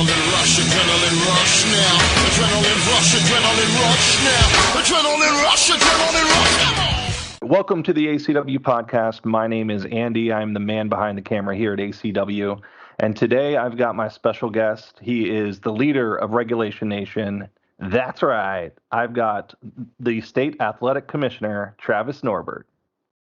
Adrenaline rush now. Adrenaline rush now. Adrenaline rush. Welcome to the ACW podcast. My name is Andy. I'm the man behind the camera here at ACW. And today I've got my special guest. He is the leader of Regulation Nation. That's right. I've got the state athletic commissioner, Travis Norbert.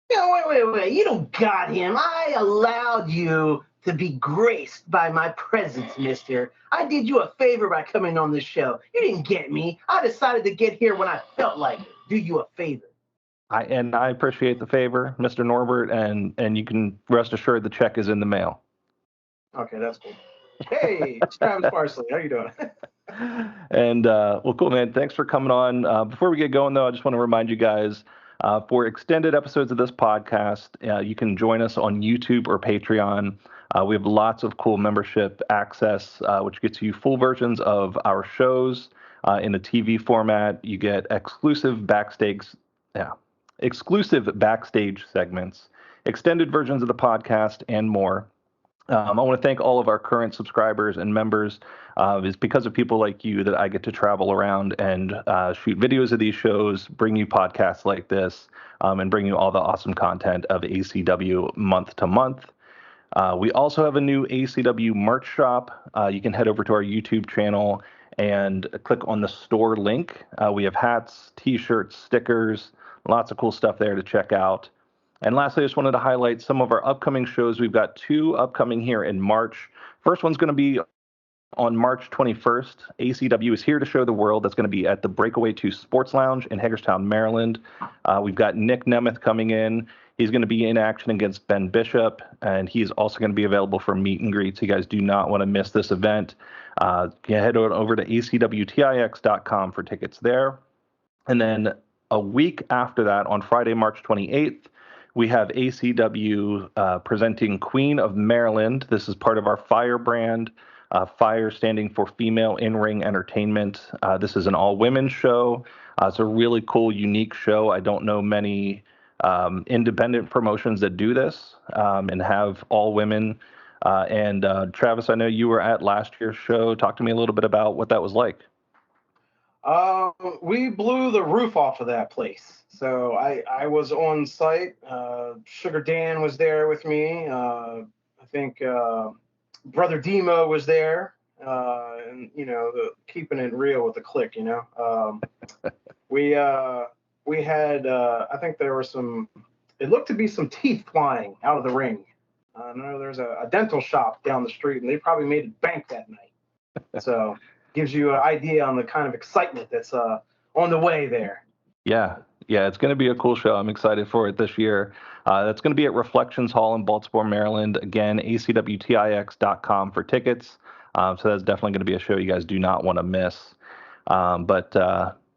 Wait. You don't got him. I allowed you to be graced by my presence, mister. I did you a favor by coming on this show. You didn't get me. I decided to get here when I felt like it. Do you a favor. I appreciate the favor, Mr. Norbert, and you can rest assured the check is in the mail. Okay, that's cool. Hey, it's Travis Parsley. How you doing? And, well, cool, man. Thanks for coming on. Before we get going, though, I just want to remind you guys, for extended episodes of this podcast, you can join us on YouTube or Patreon. We have lots of cool membership access, which gets you full versions of our shows in a TV format. You get exclusive backstage segments, extended versions of the podcast, and more. I want to thank all of our current subscribers and members. It's because of people like you that I get to travel around and shoot videos of these shows, bring you podcasts like this, and bring you all the awesome content of ACW month to month. We also have a new ACW merch shop. You can head over to our YouTube channel and click on the store link. We have hats, t-shirts, stickers, lots of cool stuff there to check out. And lastly, I just wanted to highlight some of our upcoming shows. We've got two upcoming here in March. First one's going to be on March 21st. ACW is here to show the world. That's going to be at the Breakaway 2 Sports Lounge in Hagerstown, Maryland. We've got Nick Nemeth coming in. He's going to be in action against Ben Bishop, and he's also going to be available for meet and greets. You guys do not want to miss this event. You can head over to acwtix.com for tickets there. And then a week after that, on Friday, March 28th, we have ACW presenting Queen of Maryland. This is part of our FIRE brand, FIRE standing for Female In-Ring Entertainment. This is an all-women show. It's a really cool, unique show. I don't know many independent promotions that do this and have all women. And Travis, I know you were at last year's show. Talk to me a little bit about what that was like. We blew the roof off of that place. So I was on site. Sugar Dan was there with me. I think Brother Demo was there. And, you know, keeping it real with the clique, you know. We had, I think there were it looked to be some teeth flying out of the ring. I know there's a dental shop down the street, and they probably made it bank that night. So gives you an idea on the kind of excitement that's on the way there. Yeah, it's going to be a cool show. I'm excited for it this year. That's going to be at Reflections Hall in Baltimore, Maryland. Again, acwtix.com for tickets. So that's definitely going to be a show you guys do not want to miss.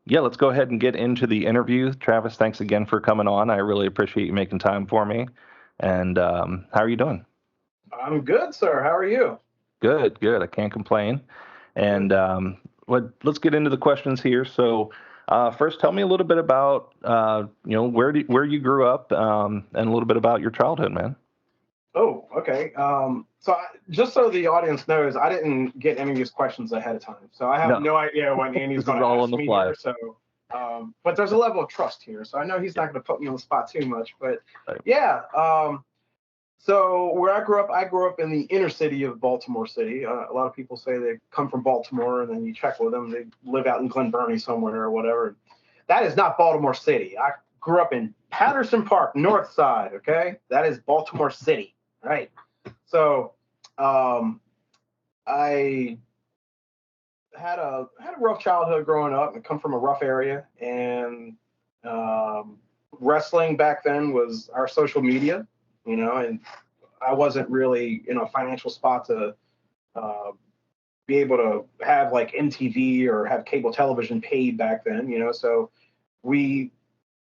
Yeah, let's go ahead and get into the interview. Travis, thanks again for coming on. I really appreciate you making time for me. And how are you doing? I'm good, sir. How are you? Good. I can't complain. And let's get into the questions here. So first, tell me a little bit about where you grew up and a little bit about your childhood, man. Oh, okay. Just so the audience knows, I didn't get any of these questions ahead of time, so I have no idea when Andy's going to ask me here. So, but there's a level of trust here, so I know he's not going to put me on the spot too much. But yeah. So where I grew up in the inner city of Baltimore City. A lot of people say they come from Baltimore, and then you check with them, they live out in Glen Burnie somewhere or whatever. That is not Baltimore City. I grew up in Patterson Park, North Side. Okay, that is Baltimore City, right? So I had a rough childhood growing up. I come from a rough area, and wrestling back then was our social media. You know, and I wasn't really in a financial spot to be able to have like MTV or have cable television paid back then, you know, so we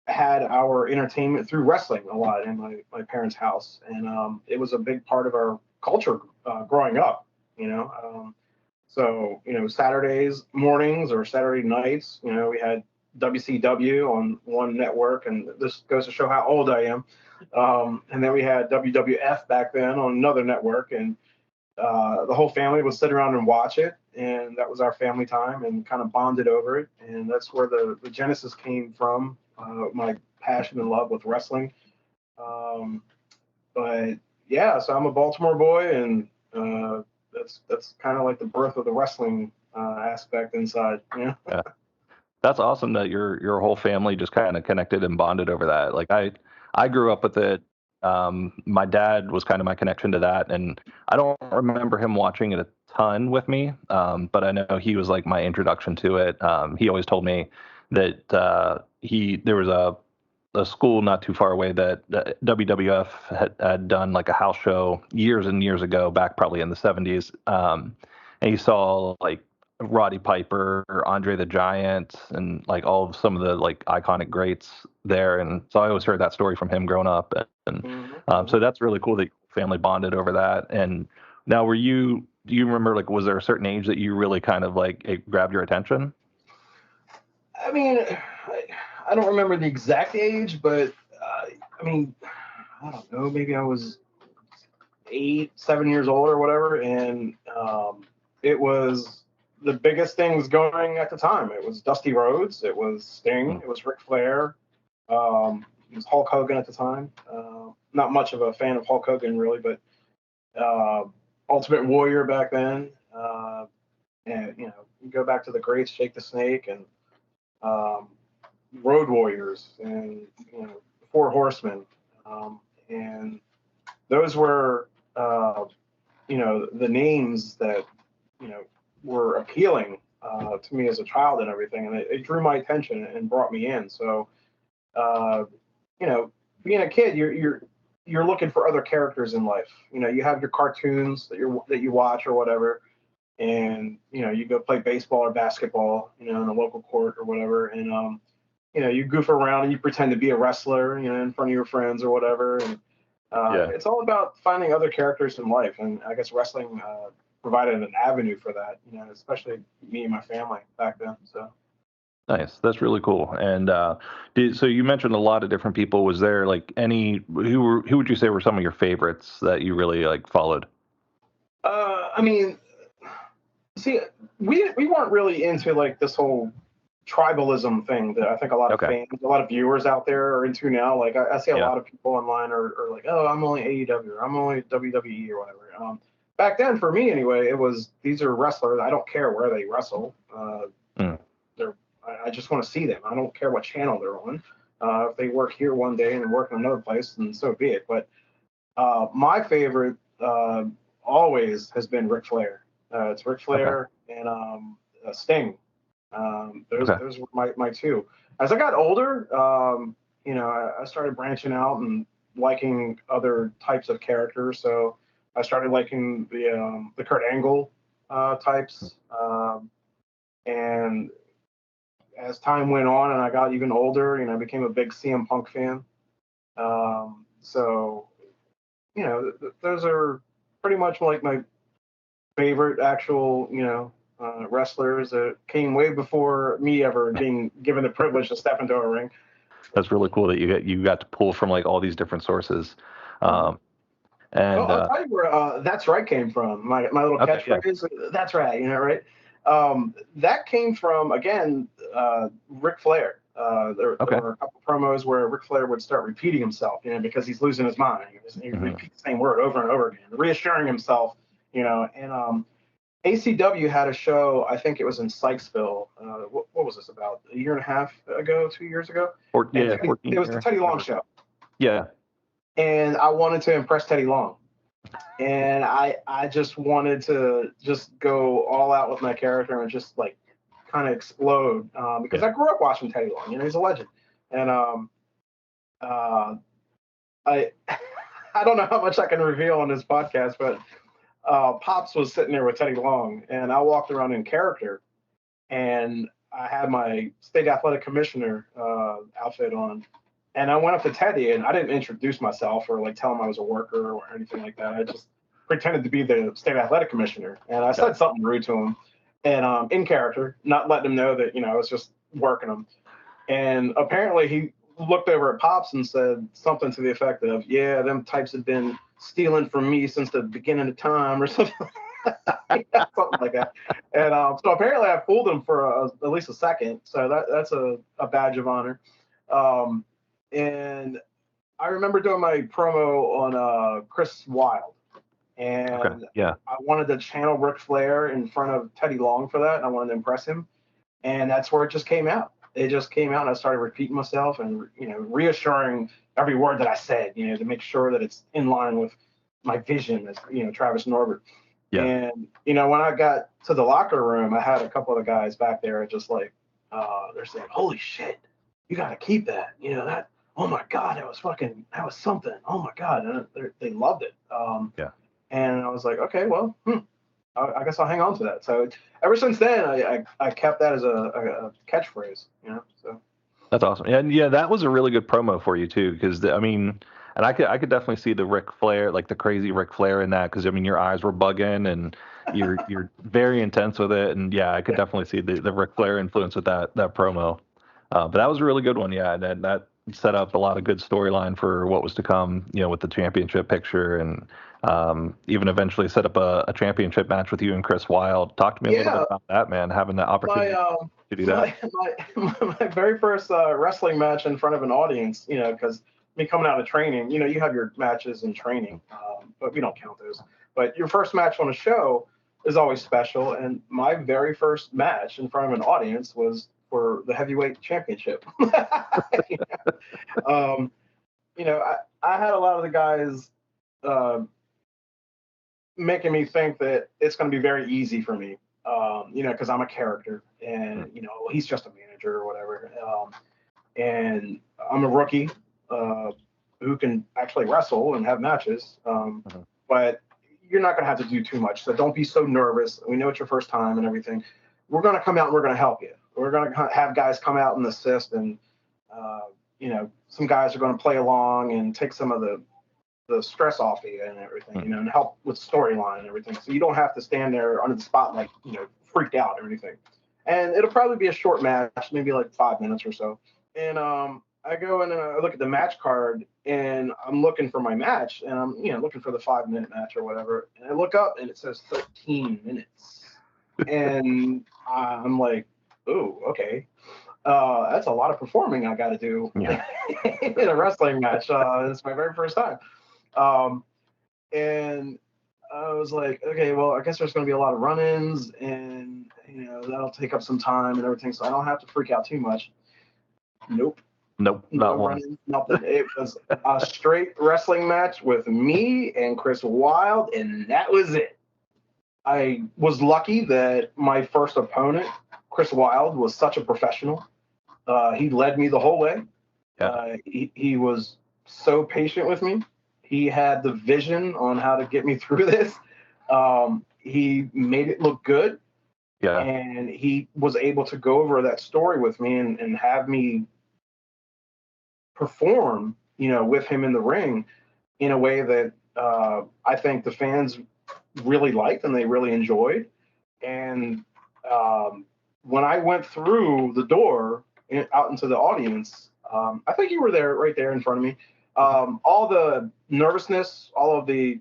had our entertainment through wrestling a lot in my parents' house. And it was a big part of our culture growing up, you know. So, you know, Saturdays mornings or Saturday nights, you know, we had WCW on one network, and this goes to show how old I am. And then we had WWF back then on another network, and the whole family would sit around and watch it, and that was our family time, and kind of bonded over it. And that's where the genesis came from, my passion and love with wrestling. But yeah, so I'm a Baltimore boy, and that's kind of like the birth of the wrestling aspect inside. Yeah. That's awesome that your whole family just kind of connected and bonded over that. Like I grew up with it. My dad was kind of my connection to that, and I don't remember him watching it a ton with me, but I know he was like my introduction to it. He always told me that there was a school not too far away that WWF had done like a house show years and years ago, back probably in the 70s, and he saw like Roddy Piper, Andre the Giant, and like all of some of the like iconic greats there. And so I always heard that story from him growing up. And so that's really cool that your family bonded over that. And now do you remember, like, was there a certain age that you really kind of like it grabbed your attention? I mean, I don't remember the exact age, but I mean, I don't know, maybe I was 7 years old or whatever. And it was the biggest things going at the time. It was Dusty Rhodes, it was Sting, it was Ric Flair, it was Hulk Hogan at the time. Not much of a fan of Hulk Hogan really, but Ultimate Warrior back then. And you go back to the greats, Jake the Snake, and Road Warriors, and Four Horsemen, and those were the names that were appealing to me as a child and everything, and it drew my attention and brought me in. So, being a kid, you're looking for other characters in life. You have your cartoons that you watch or whatever, and you go play baseball or basketball, in a local court or whatever, and you goof around and you pretend to be a wrestler, in front of your friends or whatever, and it's all about finding other characters in life, and I guess wrestling provided an avenue for that, especially me and my family back then. So nice. That's really cool. And so you mentioned a lot of different people. Was there like who would you say were some of your favorites that you really like followed? I mean, see, we weren't really into like this whole tribalism thing that I think a lot of fans, a lot of viewers out there are into now. Like I see a lot of people online are like, oh, I'm only AEW, or I'm only WWE or whatever. Back then, for me anyway, these are wrestlers. I don't care where they wrestle. I just want to see them. I don't care what channel they're on. If they work here one day and work in another place, then so be it. But my favorite always has been Ric Flair. It's Ric Flair and Sting. Those were my two. As I got older, I started branching out and liking other types of characters. So I started liking the Kurt Angle types, and as time went on and I got even older, I became a big CM Punk fan. So those are pretty much like my favorite actual wrestlers that came way before me ever being given the privilege to step into a ring. That's really cool that you got to pull from like all these different sources. And I'll tell you where "That's Right" came from. My little catchphrase. Yeah. That's right. Right. That came from, again, Ric Flair. There were a couple promos where Ric Flair would start repeating himself, because he's losing his mind. He repeat the same word over and over again, reassuring himself, and ACW had a show, I think it was in Sykesville. What was this, about a year and a half ago, 2 years ago? It was the Teddy Long show. Yeah. And I wanted to impress Teddy Long. And I just wanted to just go all out with my character and just like kind of explode, because I grew up watching Teddy Long. He's a legend. And I don't know how much I can reveal on this podcast, but Pops was sitting there with Teddy Long, and I walked around in character, and I had my state athletic commissioner outfit on. And I went up to Teddy, and I didn't introduce myself or like tell him I was a worker or anything like that. I just pretended to be the state athletic commissioner, and I said something rude to him, and in character, not letting him know that I was just working him. And apparently, he looked over at Pops and said something to the effect of, "Yeah, them types have been stealing from me since the beginning of time or something. Yeah, something like that. And so apparently I fooled him for at least a second. So that's a badge of honor. And I remember doing my promo on Chris Wilde. And I wanted to channel Ric Flair in front of Teddy Long for that. And I wanted to impress him. And that's where it just came out. It just came out, and I started repeating myself and, reassuring every word that I said, to make sure that it's in line with my vision as, Travis Norbert. Yeah. And, when I got to the locker room, I had a couple of the guys back there just like, they're saying, holy shit, you got to keep that. That, oh my God, that was something. Oh my God. And they loved it. And I was like, okay, well, I guess I'll hang on to that. So ever since then, I kept that as a catchphrase, so. That's awesome. And yeah, that was a really good promo for you too. Cause and I could definitely see the Ric Flair, like the crazy Ric Flair in that. Cause your eyes were bugging and you're very intense with it. And yeah, I could definitely see the Ric Flair influence with that promo. But that was a really good one. Yeah. And that set up a lot of good storyline for what was to come, with the championship picture and even eventually set up a championship match with you and Chris Wilde. Talk to me a little bit about that, man, having the opportunity to do that. My very first wrestling match in front of an audience, because me coming out of training, you have your matches in training, but we don't count those. But your first match on a show is always special. And my very first match in front of an audience was for the heavyweight championship. I had a lot of the guys making me think that it's going to be very easy for me, because I'm a character and, he's just a manager or whatever. And I'm a rookie who can actually wrestle and have matches. But you're not going to have to do too much. So don't be so nervous. We know it's your first time and everything. We're going to come out and we're going to help you. We're going to have guys come out and assist, and some guys are going to play along and take some of the stress off you and everything, and help with storyline and everything. So you don't have to stand there under the spotlight, freaked out or anything. And it'll probably be a short match, maybe like 5 minutes or so. And I go in and I look at the match card, and I'm looking for my match, and I'm looking for the 5-minute match or whatever. And I look up and it says 13 minutes, and I'm like, oh, okay. That's a lot of performing I got to do in a wrestling match. It's my very first time. And I was like, okay, well, I guess there's going to be a lot of run-ins, and, that'll take up some time and everything, so I don't have to freak out too much. Nope, not one. Nothing. It was a straight wrestling match with me and Chris Wilde, and that was it. I was lucky that my first opponent, Chris Wilde, was such a professional. He led me the whole way. Yeah. He was so patient with me. He had the vision on how to get me through this. He made it look good. Yeah. And he was able to go over that story with me and have me perform, with him in the ring in a way that I think the fans really liked and they really enjoyed. And when I went through the door out into the audience, I think you were there, right there in front of me. All the nervousness, all of the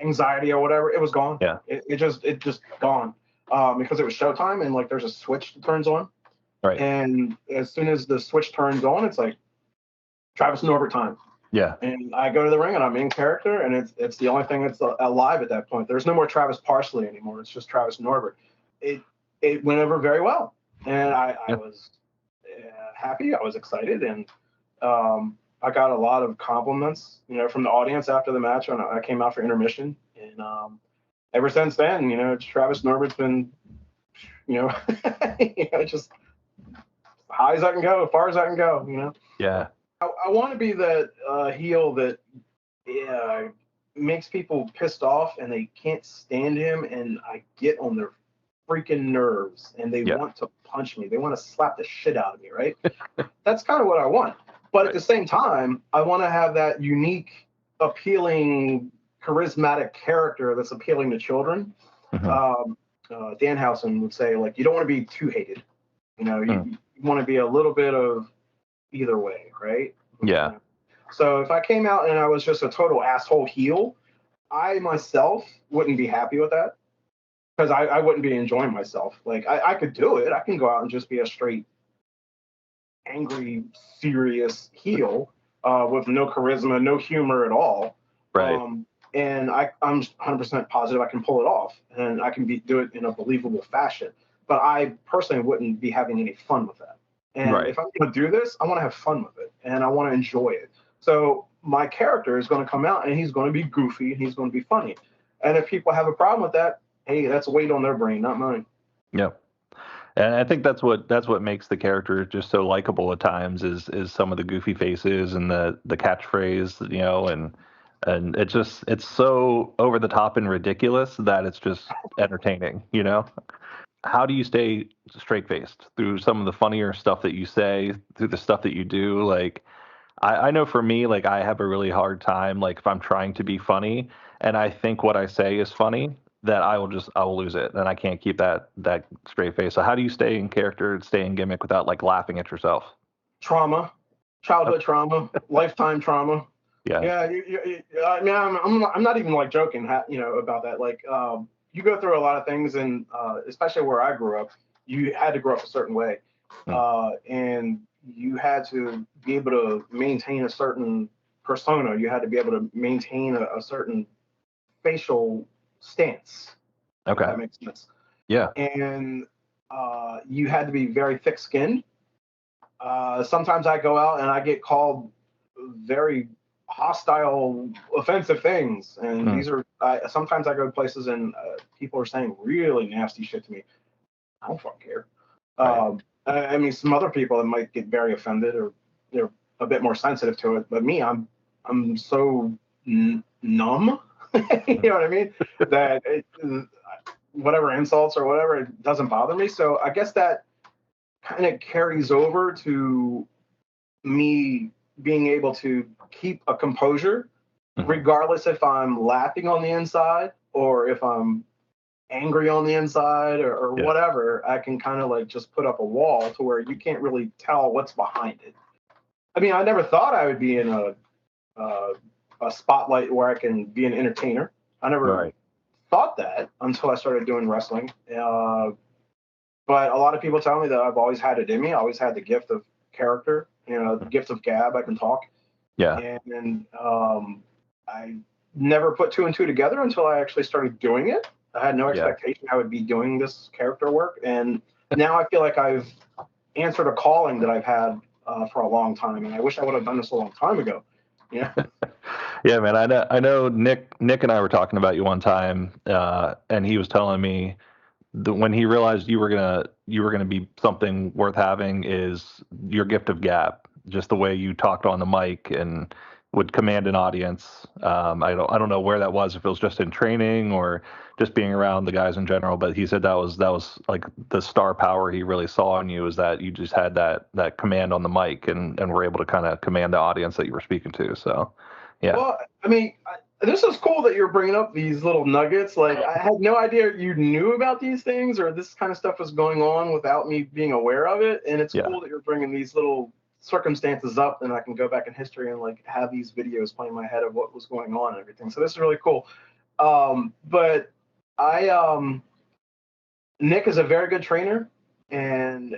anxiety or whatever, it was gone. Yeah. It just gone because it was showtime, and like there's a switch that turns on. Right. And as soon as the switch turns on, it's like Travis Norbert time. Yeah. And I go to the ring and I'm in character, and it's the only thing that's alive at that point. There's no more Travis Parsley anymore. It's just Travis Norbert. It went over very well, and I was happy. I was excited, and I got a lot of compliments, from the audience after the match when I came out for intermission. And ever since then, Travis Norbert's been, just high as I can go, as far as I can go, Yeah. I want to be that heel that makes people pissed off and they can't stand him, and I get on their freaking nerves and they want to punch me. They want to slap the shit out of me, right? That's kind of what I want. But at the same time, I want to have that unique, appealing, charismatic character that's appealing to children. Mm-hmm. Danhausen would say, like, you don't want to be too hated. You want to be a little bit of either way, right? Yeah. So if I came out and I was just a total asshole heel, I myself wouldn't be happy with that because I wouldn't be enjoying myself. Like I could do it. I can go out and just be a straight angry, serious heel with no charisma, no humor at all. Right. And I'm 100% positive I can pull it off and I can do it in a believable fashion. But I personally wouldn't be having any fun with that. And Right. if I'm going to do this, I want to have fun with it and I want to enjoy it. So my character is going to come out and he's going to be goofy and he's going to be funny. And if people have a problem with that, hey, that's weight on their brain, not mine. Yeah. And I think that's what makes the character just so likable at times is some of the goofy faces and the catchphrase, you know, and it's so over the top and ridiculous that it's just entertaining, you know. How do you stay straight faced through some of the funnier stuff that you say, through the stuff that you do? Like, I know for me, like I have a really hard time, like if I'm trying to be funny and I think what I say is funny, that I will lose it and I can't keep that straight face. So how do you stay in character and stay in gimmick without like laughing at yourself? Trauma, childhood trauma, lifetime trauma. Yeah. Yeah, I mean, I'm not even like joking, you know, about that. Like, you go through a lot of things, and especially where I grew up, you had to grow up a certain way, and you had to be able to maintain a certain persona. You had to be able to maintain a certain facial stance. Okay. If that makes sense. Yeah. And you had to be very thick-skinned. Sometimes I go out and I get called very hostile, offensive things, and these are sometimes I go to places and people are saying really nasty shit to me. I don't fucking care. Right. I mean, some other people that might get very offended or they're a bit more sensitive to it, but me, I'm so numb. You know what I mean? That whatever insults or whatever, it doesn't bother me. So I guess that kind of carries over to me being able to keep a composure, regardless if I'm laughing on the inside or if I'm angry on the inside or whatever. I can kind of like just put up a wall to where you can't really tell what's behind it. I mean, I never thought I would be in a spotlight where I can be an entertainer. I never thought that until I started doing wrestling. But a lot of people tell me that I've always had it in me. I always had the gift of character, you know, the gift of gab. I can talk. Yeah. And I never put two and two together until I actually started doing it. I had no expectation I would be doing this character work. And now I feel like I've answered a calling that I've had for a long time. And I wish I would have done this a long time ago. Yeah. Yeah, man. I know Nick and I were talking about you one time, and he was telling me when he realized you were gonna be something worth having is your gift of gab, just the way you talked on the mic and would command an audience. I don't know where that was, if it was just in training or just being around the guys in general, but he said that was like the star power he really saw in you, is that you just had that command on the mic and were able to kind of command the audience that you were speaking to. So yeah. Well, I mean, this is cool that you're bringing up these little nuggets. Like, I had no idea you knew about these things or this kind of stuff was going on without me being aware of it. And it's cool that you're bringing these little circumstances up, and I can go back in history and like have these videos play in my head of what was going on and everything. So this is really cool. But Nick is a very good trainer, and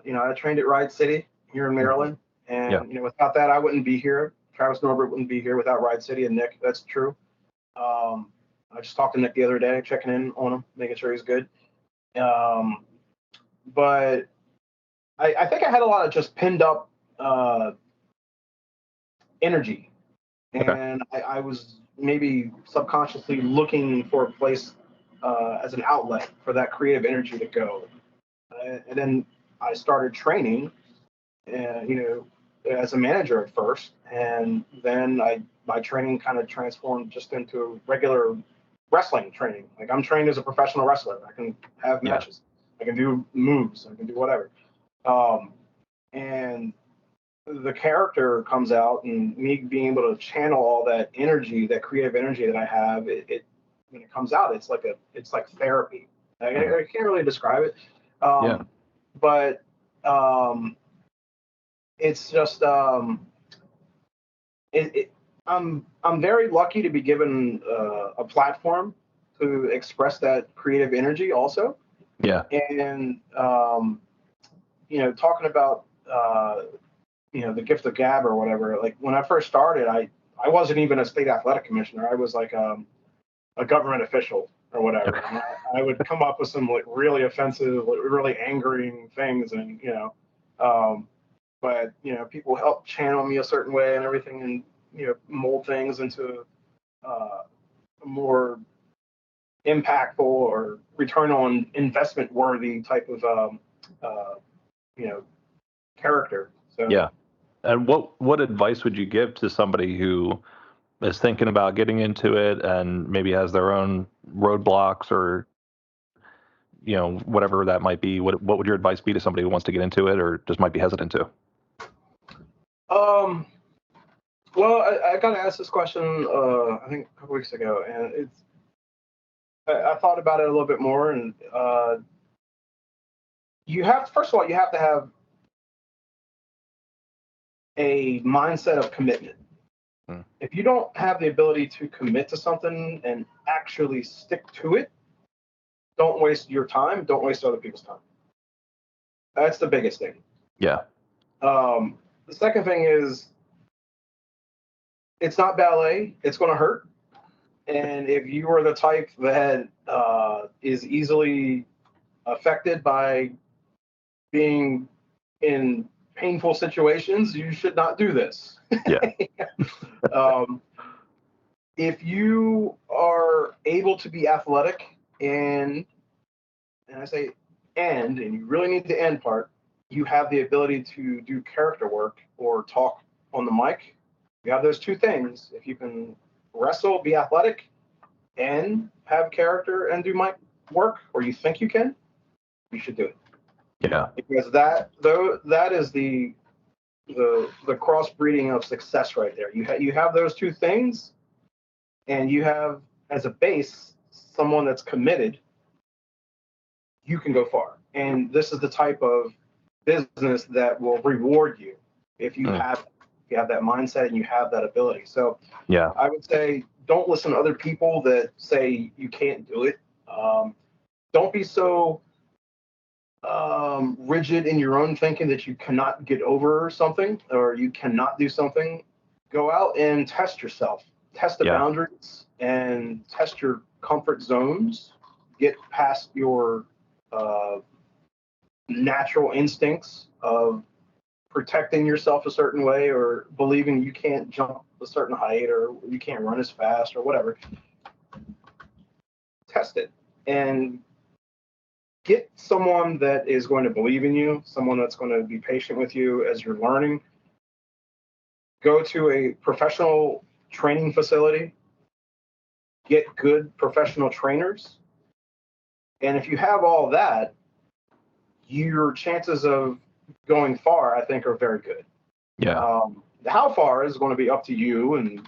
you know, I trained at Ride City here in Maryland, and you know, without that, I wouldn't be here. Travis Norbert wouldn't be here without Ride City and Nick. That's true. I just talked to Nick the other day, checking in on him, making sure he's good. But I think I had a lot of just pinned up energy, and I was maybe subconsciously looking for a place as an outlet for that creative energy to go. And then I started training, you know, as a manager at first, and then my training kind of transformed just into regular wrestling training. Like, I'm trained as a professional wrestler. I can have matches. I can do moves. I can do whatever. And the character comes out, and me being able to channel all that energy, that creative energy that I have, it when it comes out, it's like therapy. I can't really describe it. But it's just I'm very lucky to be given a platform to express that creative energy also. Yeah. And talking about the gift of gab or whatever. Like when I first started, I wasn't even a state athletic commissioner. I was like a government official or whatever. And I would come up with some like really offensive, like, really angering things, and but people help channel me a certain way and everything, and mold things into a more impactful or return on investment worthy type of character. So Yeah. And what advice would you give to somebody who is thinking about getting into it and maybe has their own roadblocks or whatever that might be? What would your advice be to somebody who wants to get into it or just might be hesitant to? Well, I got asked this question I think a couple weeks ago, and I thought about it a little bit more, and first of all, you have to have a mindset of commitment. If you don't have the ability to commit to something and actually stick to it, don't waste your time. Don't waste other people's time. That's the biggest thing. Yeah. The second thing is, it's not ballet. It's going to hurt. And if you are the type that is easily affected by being in painful situations, you should not do this. Yeah. If you are able to be athletic and I say and you really need the end part, you have the ability to do character work or talk on the mic. You have those two things. If you can wrestle, be athletic, and have character and do mic work, or you think you can, you should do it. Yeah. Because that is the crossbreeding of success right there. You have those two things, and you have as a base someone that's committed. You can go far, and this is the type of business that will reward you if you have that mindset and you have that ability. So yeah, I would say don't listen to other people that say you can't do it. Don't be so rigid in your own thinking that you cannot get over something or you cannot do something. Go out and test yourself, test the boundaries and test your comfort zones, get past your natural instincts of protecting yourself a certain way or believing you can't jump a certain height or you can't run as fast or whatever. Test it and get someone that is going to believe in you, someone that's going to be patient with you as you're learning. Go to a professional training facility, get good professional trainers. And if you have all that, your chances of going far, I think, are very good. Yeah. How far is going to be up to you and,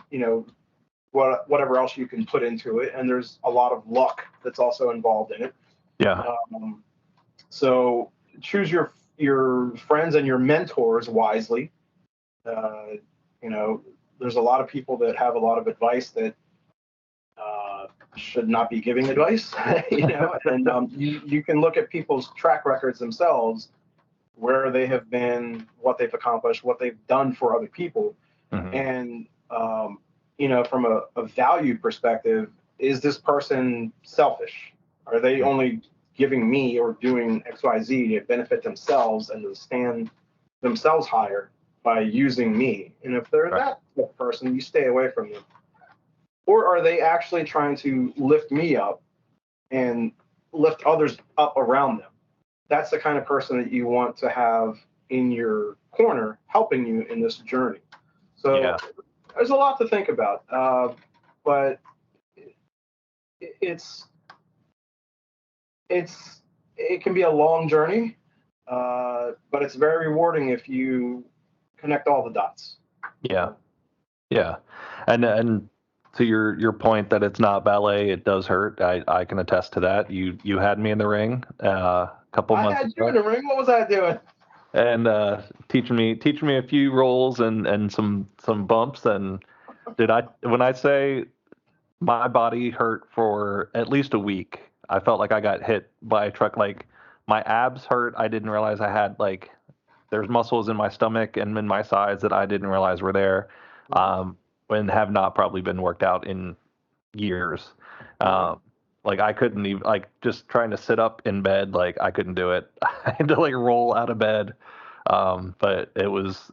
whatever else you can put into it. And there's a lot of luck that's also involved in it. Yeah. So choose your friends and your mentors wisely. There's a lot of people that have a lot of advice that should not be giving advice, and you can look at people's track records themselves, where they have been, what they've accomplished, what they've done for other people. Mm-hmm. And, from a value perspective, is this person selfish? Are they only giving me or doing XYZ to benefit themselves and to stand themselves higher by using me? And if they're that person, you stay away from them. Or are they actually trying to lift me up and lift others up around them? That's the kind of person that you want to have in your corner, helping you in this journey. So there's a lot to think about, but it can be a long journey, but it's very rewarding if you connect all the dots. Yeah, yeah, and to your point that it's not ballet, it does hurt. I can attest to that. You had me in the ring a couple months ago. I had you in the ring. What was I doing? and teaching me a few rolls and some bumps. And when I say my body hurt for at least a week, I felt like I got hit by a truck. Like my abs hurt. I didn't realize I had like there's muscles in my stomach and in my sides that I didn't realize were there, and have not probably been worked out in years. Like I couldn't even like just trying to sit up in bed, like I couldn't do it. I had to like roll out of bed. But it was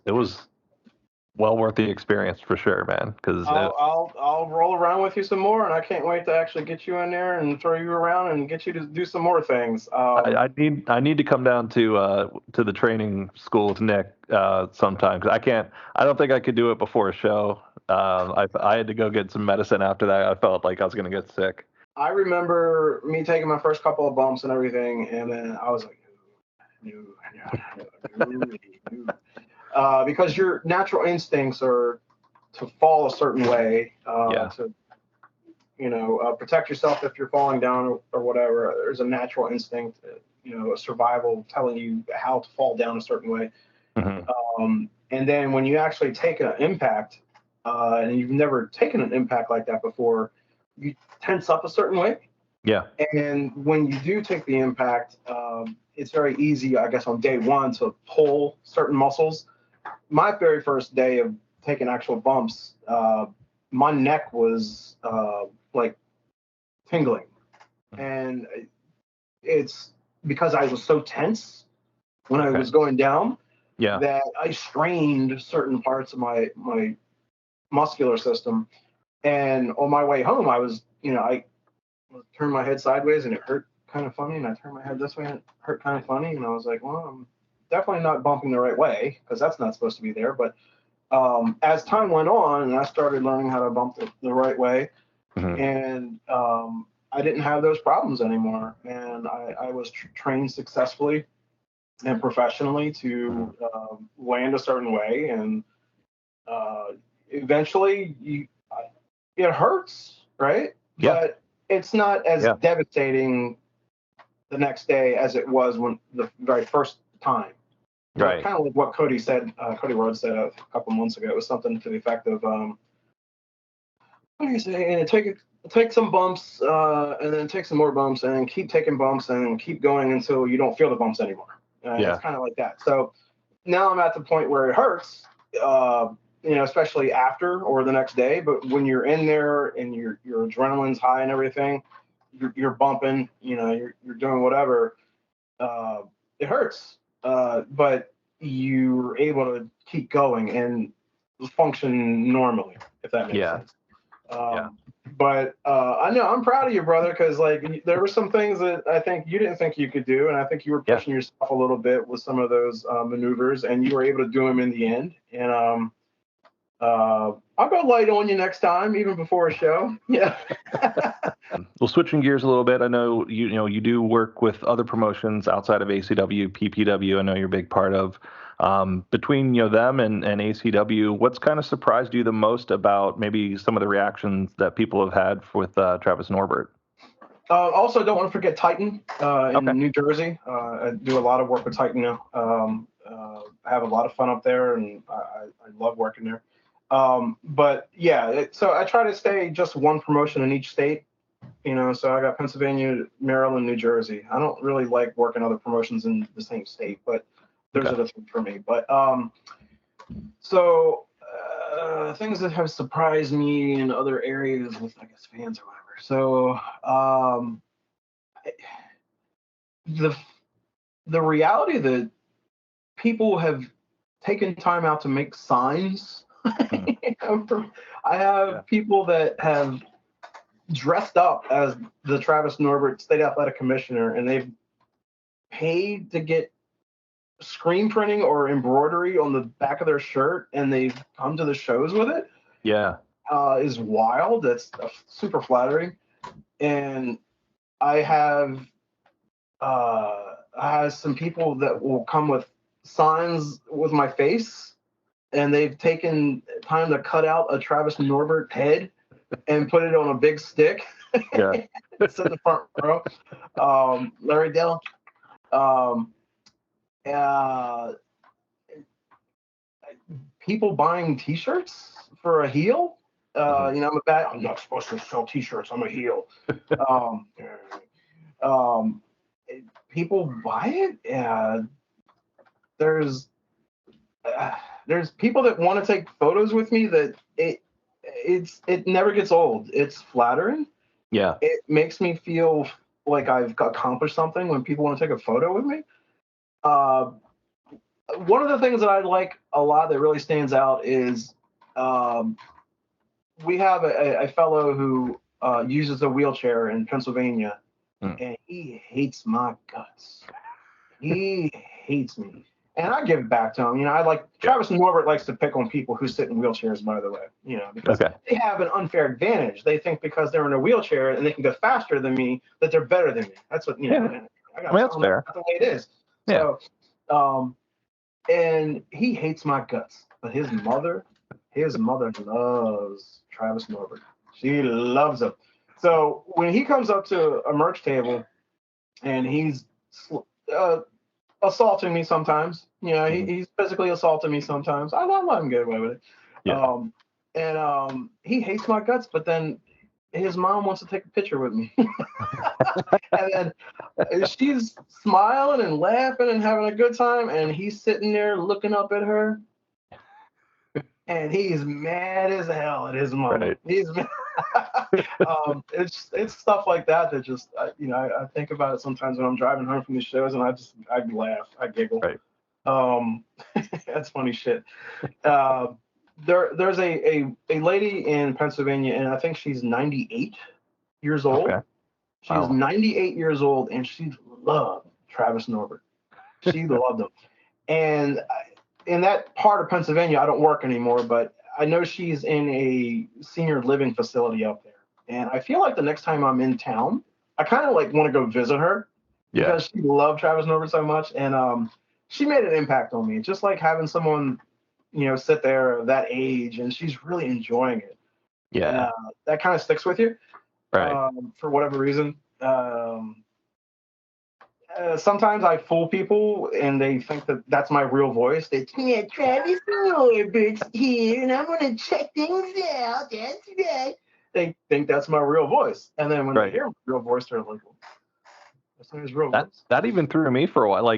well worth the experience for sure, man. Because I'll roll around with you some more, and I can't wait to actually get you in there and throw you around and get you to do some more things. I need to come down to the training school with Nick sometime, because I don't think I could do it before a show. I had to go get some medicine after that. I felt like I was gonna get sick. I remember me taking my first couple of bumps and everything, and then I was like, no. Because your natural instincts are to fall a certain way, to protect yourself if you're falling down or whatever. There's a natural instinct, a survival telling you how to fall down a certain way. Mm-hmm. And then when you actually take an impact, and you've never taken an impact like that before, you tense up a certain way. Yeah. And when you do take the impact, it's very easy, I guess, on day one to pull certain muscles. My very first day of taking actual bumps, my neck was like tingling. And it's because I was so tense when I was going down that I strained certain parts of my muscular system. And on my way home, I was, I turned my head sideways and it hurt kind of funny. And I turned my head this way and it hurt kind of funny. And I was like, well, I'm definitely not bumping the right way because that's not supposed to be there. But as time went on and I started learning how to bump the right way, and I didn't have those problems anymore. And I was trained successfully and professionally to land a certain way. And eventually it hurts, right? Yeah. But it's not as devastating the next day as it was when the very first time. Right. Kind of like what Cody Rhodes said a couple months ago. It was something to the effect of, what do you say? And take some bumps, and then take some more bumps, and then keep taking bumps, and keep going until you don't feel the bumps anymore. It's kind of like that. So now I'm at the point where it hurts, especially after or the next day. But when you're in there and your adrenaline's high and everything, you're bumping, you're doing whatever. It hurts, but you're able to keep going and function normally, if that makes sense. But I know I'm proud of you, brother, because like there were some things that I think you didn't think you could do, and I think you were pushing yourself a little bit with some of those maneuvers, and you were able to do them in the end. And I'll go light on you next time, even before a show. Yeah. Well, switching gears a little bit, I know you do work with other promotions outside of ACW, PPW. I know you're a big part of. Between them and ACW, what's kind of surprised you the most about maybe some of the reactions that people have had with Travis Norbert? Also, don't want to forget Titan in New Jersey. I do a lot of work with Titan now. I have a lot of fun up there, and I love working there. But yeah, so I try to stay just one promotion in each state. So I got Pennsylvania, Maryland, New Jersey. I don't really like working other promotions in the same state, but those are the things for me. But things that have surprised me in other areas with, I guess, fans or whatever. So the reality that people have taken time out to make signs. I have people that have dressed up as the Travis Norbert State Athletic Commissioner, and they've paid to get screen printing or embroidery on the back of their shirt, and they've come to the shows with it. Is wild. That's super flattering. And I have some people that will come with signs with my face, and they've taken time to cut out a Travis Norbert head and put it on a big stick. It's in the front row. Larry Dell. people buying T-shirts for a heel. I'm not supposed to sell T-shirts. I'm a heel. um, um, People buy it. There's people that want to take photos with me that it never gets old. It's flattering. Yeah. It makes me feel like I've accomplished something when people want to take a photo with me. One of the things that I like a lot that really stands out is we have a fellow who uses a wheelchair in Pennsylvania, and he hates my guts. He hates me. And I give it back to him. Travis Norbert likes to pick on people who sit in wheelchairs, by the way, because they have an unfair advantage. They think because they're in a wheelchair and they can go faster than me, that they're better than me. That's what, That's fair. That's the way it is. Yeah. So, and he hates my guts, but his mother loves Travis Norbert. She loves him. So when he comes up to a merch table and he's assaulting me sometimes, he's physically assaulting me sometimes. I let him get away with it. Yeah. He hates my guts, but then his mom wants to take a picture with me. And then she's smiling and laughing and having a good time, and he's sitting there looking up at her, and he's mad as hell at his mom. Right. He's mad. It's stuff like that just I think about it sometimes when I'm driving home from these shows, and I laugh, I giggle. Right. That's funny shit. There's a lady in Pennsylvania, and I think she's 98 years old. Okay. She's 98 years old, and she loved Travis Norbert. She loved him. And in that part of Pennsylvania, I don't work anymore, but I know she's in a senior living facility up there. And I feel like the next time I'm in town, I kind of want to go visit her because she loved Travis Norbert so much. And she made an impact on me, just like having someone, sit there that age, and she's really enjoying it. Yeah. That kind of sticks with you. Right. For whatever reason. Sometimes I fool people and they think that that's my real voice. Travis Norbert's here and I'm going to check things out. That's right. They think that's my real voice. And then when they hear my real voice, they're like, well, that's not his real voice. That even threw me for a while. I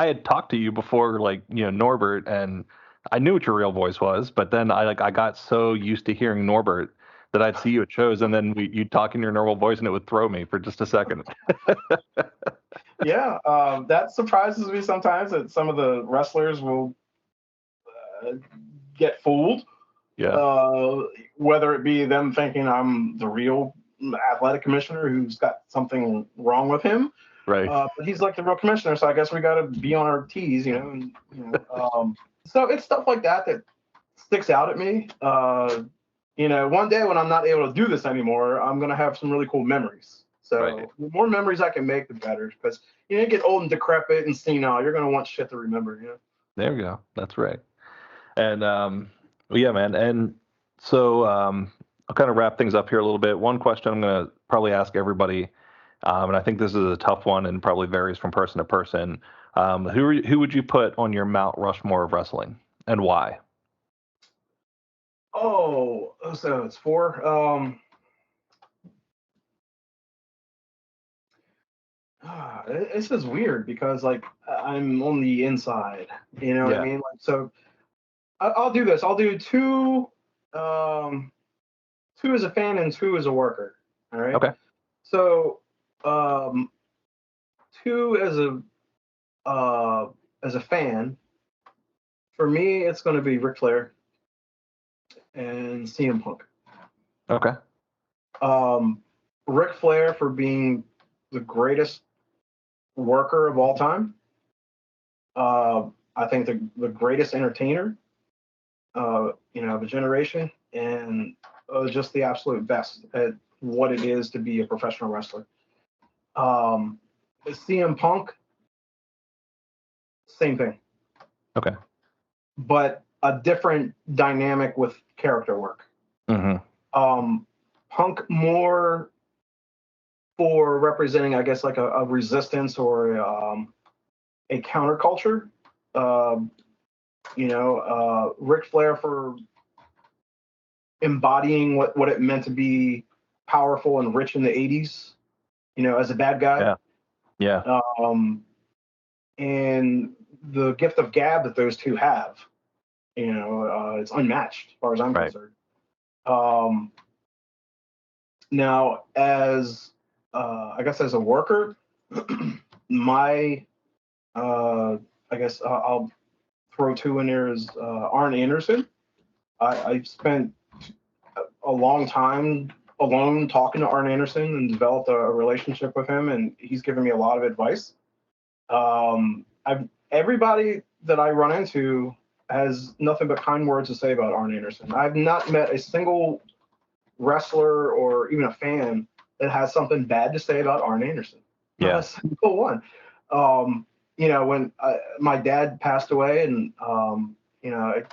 had talked to you before, Norbert, and I knew what your real voice was, but then I got so used to hearing Norbert that I'd see you at shows, and then you'd talk in your normal voice, and it would throw me for just a second. Yeah, that surprises me sometimes that some of the wrestlers will get fooled. Yeah. Whether it be them thinking I'm the real athletic commissioner who's got something wrong with him. Right. But he's like the real commissioner, so I guess we got to be on our T's, so it's stuff like that sticks out at me. One day when I'm not able to do this anymore, I'm going to have some really cool memories. So the more memories I can make, the better. Because you get old and decrepit and senile, you're going to want shit to remember. There we go. That's right. And yeah, man. And so I'll kind of wrap things up here a little bit. One question I'm going to probably ask everybody, and I think this is a tough one and probably varies from person to person. Who would you put on your Mount Rushmore of wrestling, and why? Oh, so it's 4. This is weird because I'm on the inside, what I mean? So I'll do this. I'll do 2 as a fan and 2 as a worker. All right. Okay. So 2 as a fan, for me, it's going to be Ric Flair and CM Punk. Okay. Ric Flair for being the greatest worker of all time. I think the greatest entertainer, of a generation, and just the absolute best at what it is to be a professional wrestler. CM Punk, same thing. Okay. But a different dynamic with character work. Mm-hmm. Punk more for representing, I guess, a resistance or a counterculture. Ric Flair for embodying what it meant to be powerful and rich in the 80s, as a bad guy. Yeah. And the gift of gab that those two have, it's unmatched as far as I'm concerned. Now, as I guess as a worker, my I guess I'll throw two in there is Arn Anderson. I've spent a long time alone talking to Arn Anderson and developed a relationship with him, and he's given me a lot of advice. Everybody that I run into has nothing but kind words to say about Arn Anderson. I've not met a single wrestler or even a fan that has something bad to say about Arn Anderson. Yeah. Not a single one. When my dad passed away, and I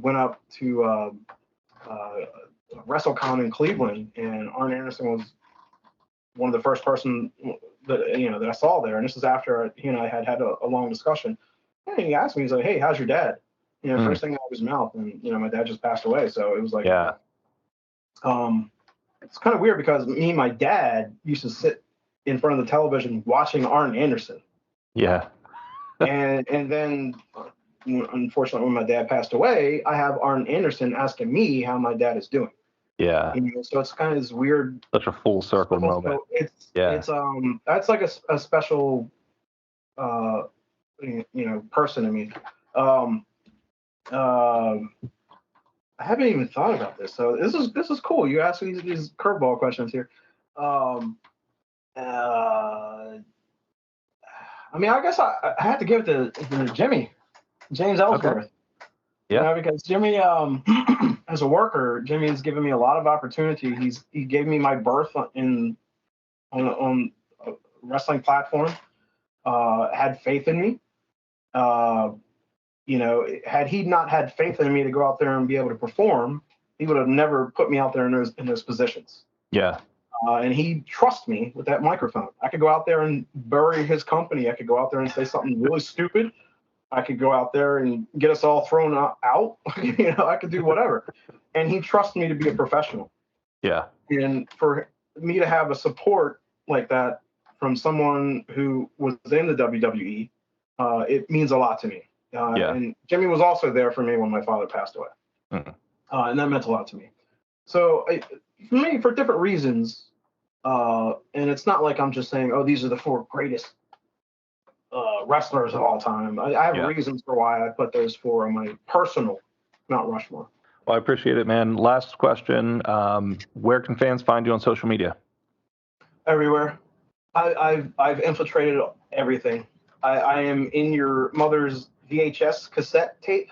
went up to WrestleCon in Cleveland, and Arn Anderson was one of the first person that I saw there. And this is after he and I had a long discussion. And he asked me, he's like, "Hey, how's your dad?" First thing out of his mouth, and my dad just passed away, so it was like, it's kind of weird because me and my dad used to sit in front of the television watching Arn Anderson. Yeah. and then, unfortunately, when my dad passed away, I have Arn Anderson asking me how my dad is doing. Yeah. So it's kind of this weird. Such a full circle moment. It's that's like a special, person to me. I haven't even thought about this, so this is cool. You asked me these curveball questions here. I guess I have to give it to James Ellsworth. Okay. Yeah. Because Jimmy, as a worker, Jimmy has given me a lot of opportunity. He gave me my berth on a wrestling platform. Had faith in me. Had he not had faith in me to go out there and be able to perform, he would have never put me out there in those positions. Yeah. And he trusts me with that microphone. I could go out there and bury his company. I could go out there and say something really stupid. I could go out there and get us all thrown out. I could do whatever. And he trusts me to be a professional. Yeah. And for me to have a support like that from someone who was in the WWE, it means a lot to me. And Jimmy was also there for me when my father passed away. Mm-hmm. And that meant a lot to me. So for me, for different reasons, and it's not like I'm just saying, oh, these are the four greatest wrestlers of all time. I have reasons for why I put those four on my personal Mount Rushmore. Well, I appreciate it, man. Last question. Where can fans find you on social media? Everywhere. I've infiltrated everything. I am in your mother's VHS cassette tape.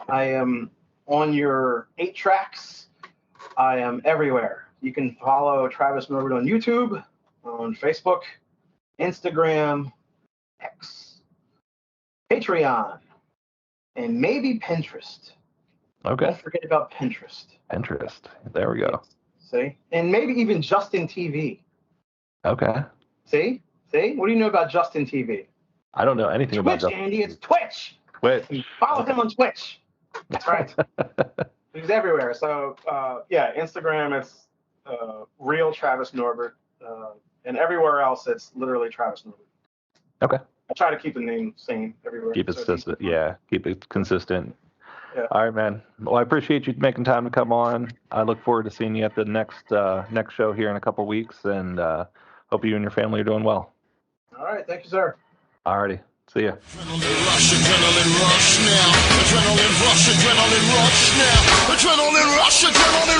I am on your 8-tracks. I am everywhere. You can follow Travis Norbert on YouTube, on Facebook, Instagram, X, Patreon, and maybe Pinterest. Okay. Don't forget about Pinterest. Pinterest. There we go. See? And maybe even Justin TV. Okay. See? What do you know about Justin TV? I don't know anything about Justin. Andy, it's Twitch. Twitch. Follow him on Twitch. That's right. He's everywhere. So, Instagram, it's real Travis Norbert. And everywhere else, it's literally Travis Norbert. Okay. I try to keep the name same everywhere. Keep it consistent. Yeah, keep it consistent. Yeah. All right, man. Well, I appreciate you making time to come on. I look forward to seeing you at the next show here in a couple weeks, and hope you and your family are doing well. All right. Thank you, sir. All righty. See ya. Adrenaline rush now. Adrenaline rush now. Adrenaline rush now. Adrenaline rush, adrenaline